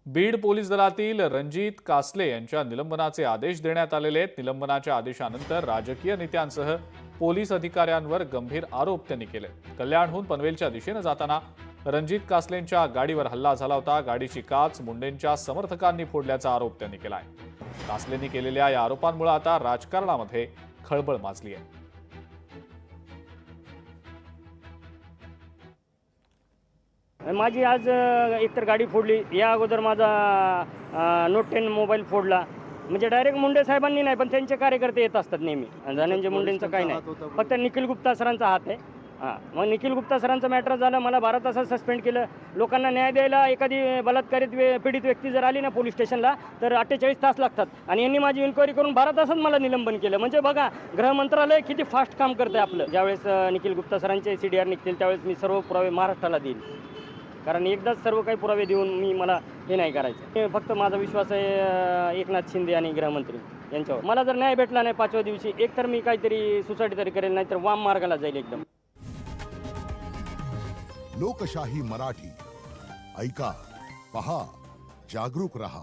Beed police दलातील रणजित कासले यांच्या निलंबनाचे आदेश देण्यात आलेले आहेत। निलंबनाच्या आदेशानंतर राजकीय नेत्यांसह पोलीस अधिकाऱ्यांवर गंभीर आरोप त्यांनी केले। कल्याणहून पनवेलच्या दिशेने जाताना रणजित कासलेंच्या गाडीवर हल्ला झाला होता। गाडीची काच मुंडेंच्या समर्थकांनी फोडल्याचा आरोप त्यांनी केला आहे। कासलेंनी केलेल्या या आरोपांमुळे आता राजकारणामध्ये खळबळ माजली आहे। माझी आज एकतर गाडी फोडली, या अगोदर माझा नोट 10 मोबाईल फोडला। म्हणजे डायरेक्ट मुंडे साहेबांनी नाही, पण त्यांचे कार्यकर्ते येत असतात नेहमी। धनंजय मुंडेंचं काही नाही, फक्त निखिल गुप्ता सरांचा हात आहे। मग निखिल गुप्ता सरांचं मॅटर झालं, मला 12 तासात सस्पेंड केलं। लोकांना न्याय द्यायला एखादी बलात्कारित पीडित व्यक्ती जर आली ना पोलीस स्टेशनला, तर 48 तास लागतात आणि यांनी माझी इन्क्वायरी करून 12 तासात मला निलंबन केलं। म्हणजे बघा, गृह मंत्रालय किती फास्ट काम करतंय आपलं। ज्यावेळेस निखिल गुप्ता सरांचे CDR निघतील त्यावेळेस मी सर्व पुरावे महाराष्ट्राला देईल, कारण एकदाच सर्व काही पुरावे देऊन मला हे नाही करायचं। फक्त माझा विश्वास आहे एकनाथ शिंदे आणि गृहमंत्री यांच्यावर। मला जर न्याय भेटला नाही 5व्या दिवशी, एकतर मी काहीतरी सुसाईड तरी करेल, नाहीतर वाम मार्गाला जाईल एकदम। लोकशाही मराठी ऐका, पहा, जागरूक रहा।